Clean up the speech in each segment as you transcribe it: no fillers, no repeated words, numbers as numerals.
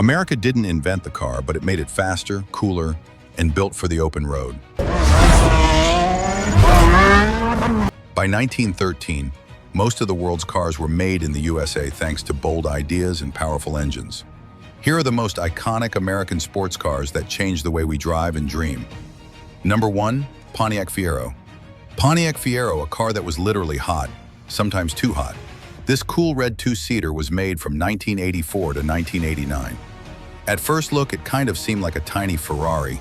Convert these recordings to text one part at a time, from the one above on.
America didn't invent the car, but it made it faster, cooler, and built for the open road. By 1913, most of the world's cars were made in the USA thanks to bold ideas and powerful engines. Here are the most iconic American sports cars that changed the way we drive and dream. Number 1, Pontiac Fiero. Pontiac Fiero, a car that was literally hot, sometimes too hot. This cool red two-seater was made from 1984 to 1989. At first look, it kind of seemed like a tiny Ferrari,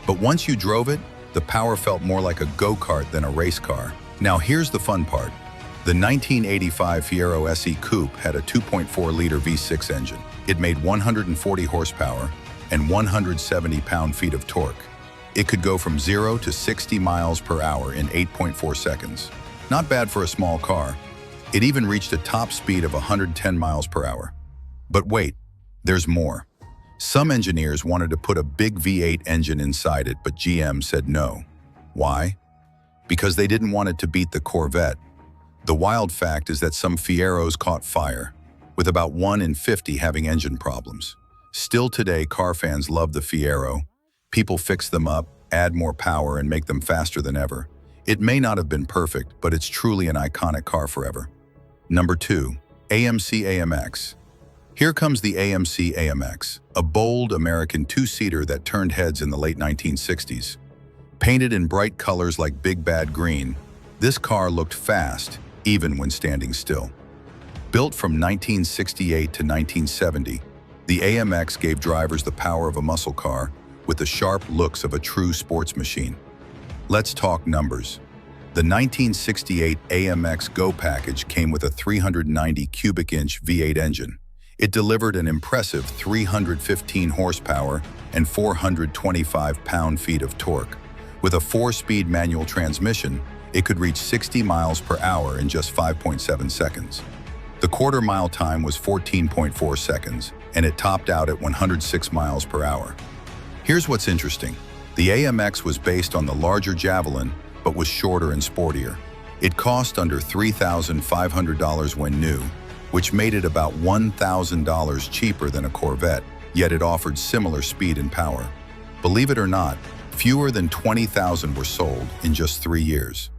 but once you drove it, the power felt more like a go-kart than a race car. Now here's the fun part. The 1985 Fiero SE Coupe had a 2.4-liter V6 engine. It made 140 horsepower and 170 pound-feet of torque. It could go from 0 to 60 miles per hour in 8.4 seconds. Not bad for a small car. It even reached a top speed of 110 miles per hour. But wait, there's more. Some engineers wanted to put a big V8 engine inside it, but GM said no. Why? Because they didn't want it to beat the Corvette. The wild fact is that some Fieros caught fire, with about 1 in 50 having engine problems. Still today, car fans love the Fiero. People fix them up, add more power, and make them faster than ever. It may not have been perfect, but it's truly an iconic car forever. Number 2, AMC AMX. Here comes the AMC AMX, a bold American two-seater that turned heads in the late 1960s. Painted in bright colors like Big Bad Green, this car looked fast, even when standing still. Built from 1968 to 1970, the AMX gave drivers the power of a muscle car with the sharp looks of a true sports machine. Let's talk numbers. The 1968 AMX Go package came with a 390 cubic inch V8 engine. It delivered an impressive 315 horsepower and 425 pound-feet of torque. With a 4-speed manual transmission, it could reach 60 miles per hour in just 5.7 seconds. The quarter-mile time was 14.4 seconds, and it topped out at 106 miles per hour. Here's what's interesting. The AMX was based on the larger Javelin, but was shorter and sportier. It cost under $3,500 when new, which made it about $1,000 cheaper than a Corvette, yet it offered similar speed and power. Believe it or not, fewer than 20,000 were sold in just 3 years.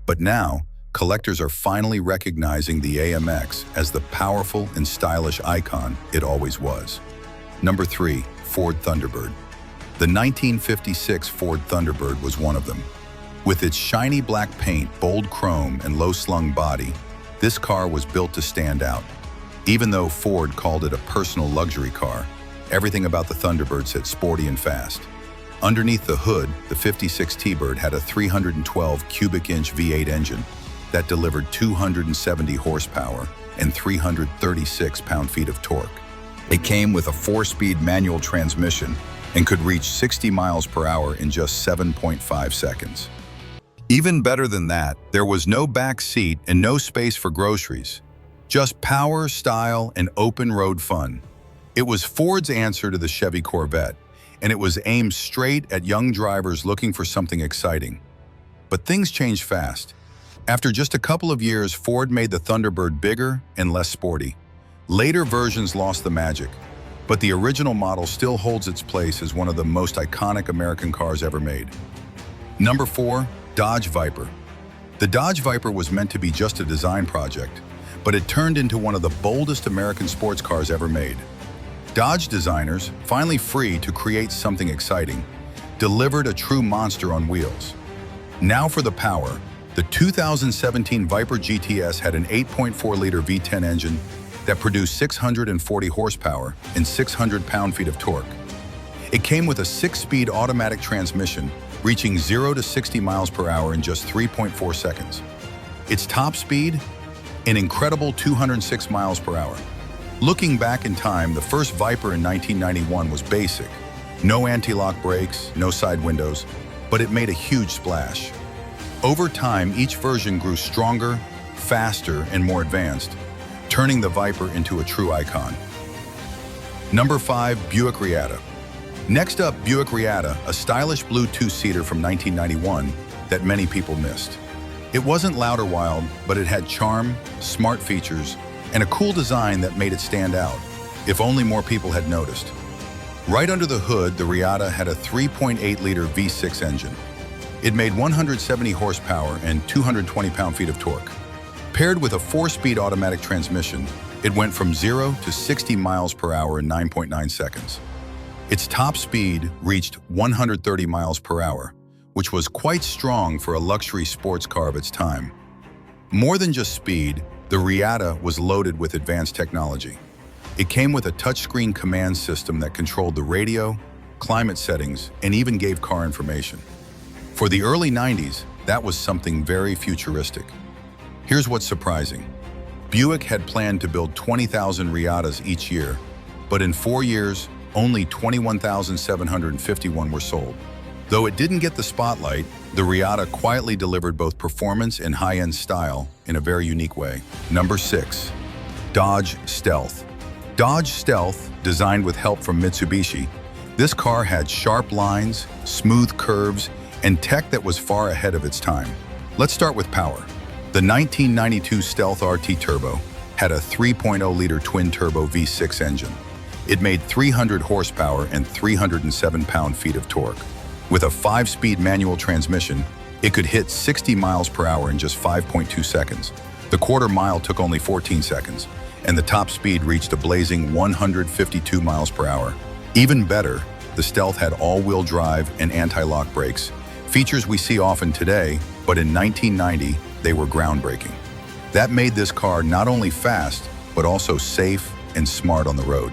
But now, collectors are finally recognizing the AMX as the powerful and stylish icon it always was. Number 3, Ford Thunderbird. The 1956 Ford Thunderbird was one of them. With its shiny black paint, bold chrome, and low-slung body, this car was built to stand out. Even though Ford called it a personal luxury car, everything about the Thunderbird said sporty and fast. Underneath the hood, the 56 T-Bird had a 312 cubic inch V8 engine that delivered 270 horsepower and 336 pound-feet of torque. It came with a 4-speed manual transmission and could reach 60 miles per hour in just 7.5 seconds. Even better than that, there was no back seat and no space for groceries. Just power, style, and open road fun. It was Ford's answer to the Chevy Corvette, and it was aimed straight at young drivers looking for something exciting. But things changed fast. After just a couple of years, Ford made the Thunderbird bigger and less sporty. Later versions lost the magic, but the original model still holds its place as one of the most iconic American cars ever made. Number 4, Dodge Viper. The Dodge Viper was meant to be just a design project, but it turned into one of the boldest American sports cars ever made. Dodge designers, finally free to create something exciting, delivered a true monster on wheels. Now for the power. The 2017 Viper GTS had an 8.4-liter V10 engine that produced 640 horsepower and 600 pound-feet of torque. It came with a 6-speed automatic transmission, reaching 0 to 60 miles per hour in just 3.4 seconds. Its top speed? An incredible 206 miles per hour. Looking back in time, the first Viper in 1991 was basic. No anti-lock brakes, no side windows, but it made a huge splash. Over time, each version grew stronger, faster, and more advanced, turning the Viper into a true icon. Number 5, Buick Reatta. Next up, Buick Reatta, a stylish blue two-seater from 1991 that many people missed. It wasn't loud or wild, but it had charm, smart features, and a cool design that made it stand out, if only more people had noticed. Right under the hood, the Reatta had a 3.8-liter V6 engine. It made 170 horsepower and 220 pound-feet of torque. Paired with a 4-speed automatic transmission, it went from 0 to 60 miles per hour in 9.9 seconds. Its top speed reached 130 miles per hour, which was quite strong for a luxury sports car of its time. More than just speed, the Reatta was loaded with advanced technology. It came with a touchscreen command system that controlled the radio, climate settings, and even gave car information. For the early 90s, that was something very futuristic. Here's what's surprising. Buick had planned to build 20,000 Reattas each year, but in 4 years, only 21,751 were sold. Though it didn't get the spotlight, the Reatta quietly delivered both performance and high-end style in a very unique way. Number 6. Dodge Stealth. Dodge Stealth, designed with help from Mitsubishi, this car had sharp lines, smooth curves, and tech that was far ahead of its time. Let's start with power. The 1992 Stealth RT Turbo had a 3.0-liter twin-turbo V6 engine. It made 300 horsepower and 307 pound-feet of torque. With a 5-speed manual transmission, it could hit 60 miles per hour in just 5.2 seconds. The quarter mile took only 14 seconds, and the top speed reached a blazing 152 miles per hour. Even better, the Stealth had all-wheel drive and anti-lock brakes, features we see often today, but in 1990, they were groundbreaking. That made this car not only fast, but also safe and smart on the road.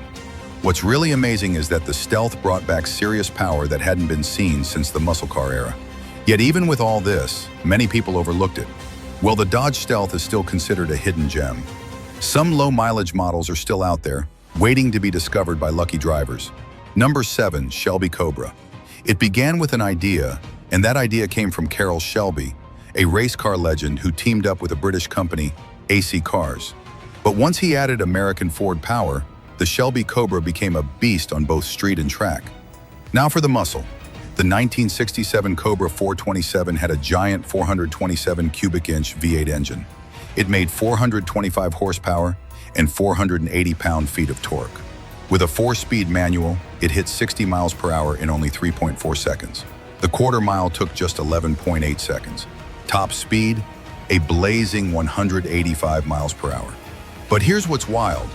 What's really amazing is that the Stealth brought back serious power that hadn't been seen since the muscle car era. Yet even with all this, many people overlooked it. Well, the Dodge Stealth is still considered a hidden gem. Some low-mileage models are still out there, waiting to be discovered by lucky drivers. Number 7, Shelby Cobra. It began with an idea, and that idea came from Carroll Shelby, a race car legend who teamed up with a British company, AC Cars. But once he added American Ford power, the Shelby Cobra became a beast on both street and track. Now for the muscle. The 1967 Cobra 427 had a giant 427 cubic inch V8 engine. It made 425 horsepower and 480 pound-feet of torque. With a 4-speed manual, it hit 60 miles per hour in only 3.4 seconds. The quarter mile took just 11.8 seconds. Top speed, a blazing 185 miles per hour. But here's what's wild.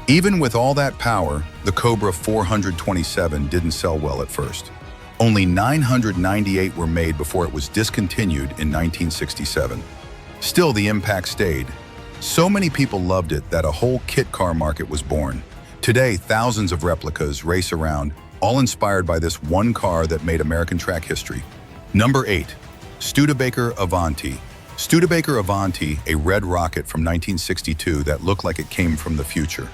Even with all that power, the Cobra 427 didn't sell well at first. Only 998 were made before it was discontinued in 1967. Still, the impact stayed. So many people loved it that a whole kit car market was born. Today, thousands of replicas race around, all inspired by this one car that made American track history. Number 8. Studebaker Avanti. Studebaker Avanti, a red rocket from 1962 that looked like it came from the future.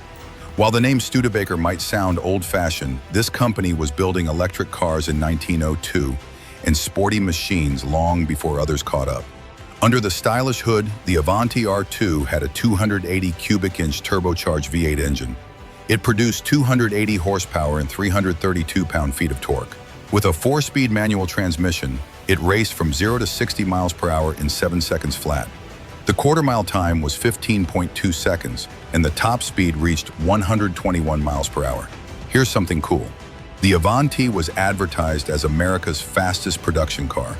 While the name Studebaker might sound old-fashioned, this company was building electric cars in 1902 and sporty machines long before others caught up. Under the stylish hood, the Avanti R2 had a 280 cubic inch turbocharged V8 engine. It produced 280 horsepower and 332 pound-feet of torque. With a 4-speed manual transmission, it raced from 0 to 60 miles per hour in 7 seconds flat. The quarter-mile time was 15.2 seconds, and the top speed reached 121 miles per hour. Here's something cool. The Avanti was advertised as America's fastest production car,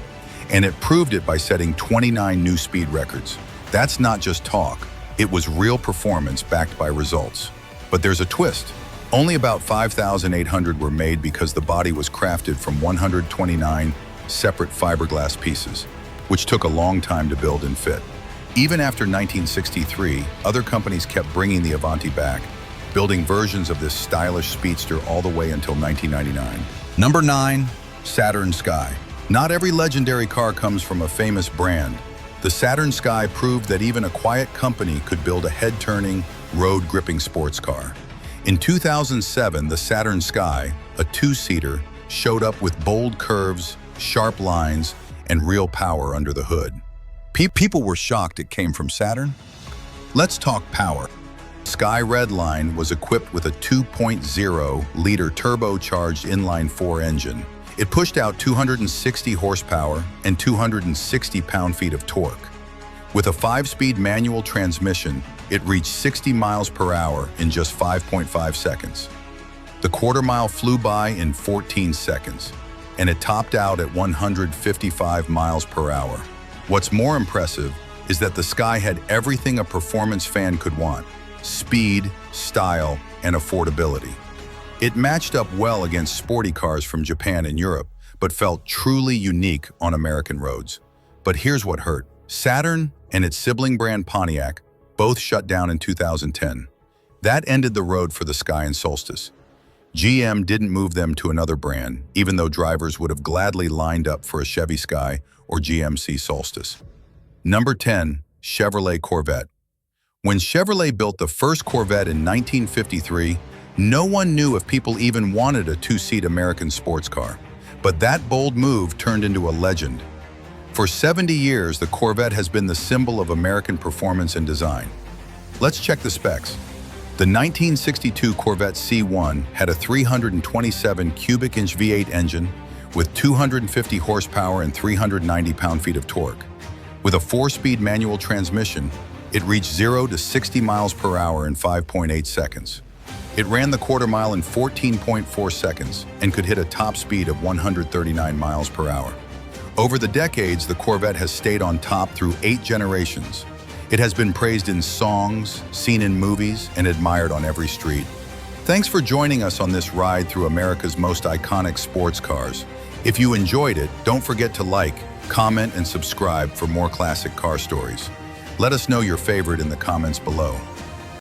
and it proved it by setting 29 new speed records. That's not just talk, it was real performance backed by results. But there's a twist. Only about 5,800 were made because the body was crafted from 129 separate fiberglass pieces, which took a long time to build and fit. Even after 1963, other companies kept bringing the Avanti back, building versions of this stylish speedster all the way until 1999. Number 9, Saturn Sky. Not every legendary car comes from a famous brand. The Saturn Sky proved that even a quiet company could build a head-turning, road-gripping sports car. In 2007, the Saturn Sky, a 2-seater, showed up with bold curves, sharp lines, and real power under the hood. People were shocked it came from Saturn. Let's talk power. Sky Redline was equipped with a 2.0-liter turbocharged inline-4 engine. It pushed out 260 horsepower and 260 pound-feet of torque. With a 5-speed manual transmission, it reached 60 miles per hour in just 5.5 seconds. The quarter mile flew by in 14 seconds, and it topped out at 155 miles per hour. What's more impressive is that the Sky had everything a performance fan could want: speed, style, and affordability. It matched up well against sporty cars from Japan and Europe, but felt truly unique on American roads. But here's what hurt. Saturn and its sibling brand Pontiac both shut down in 2010. That ended the road for the Sky and Solstice. GM didn't move them to another brand, even though drivers would have gladly lined up for a Chevy Sky or GMC Solstice. Number 10, Chevrolet Corvette. When Chevrolet built the first Corvette in 1953, no one knew if people even wanted a two-seat American sports car. But that bold move turned into a legend. For 70 years, the Corvette has been the symbol of American performance and design. Let's check the specs. The 1962 Corvette C1 had a 327 cubic inch V8 engine with 250 horsepower and 390 pound-feet of torque. With a 4-speed manual transmission, it reached 0 to 60 miles per hour in 5.8 seconds. It ran the quarter mile in 14.4 seconds and could hit a top speed of 139 miles per hour. Over the decades, the Corvette has stayed on top through 8 generations. It has been praised in songs, seen in movies, and admired on every street. Thanks for joining us on this ride through America's most iconic sports cars. If you enjoyed it, don't forget to like, comment, and subscribe for more classic car stories. Let us know your favorite in the comments below.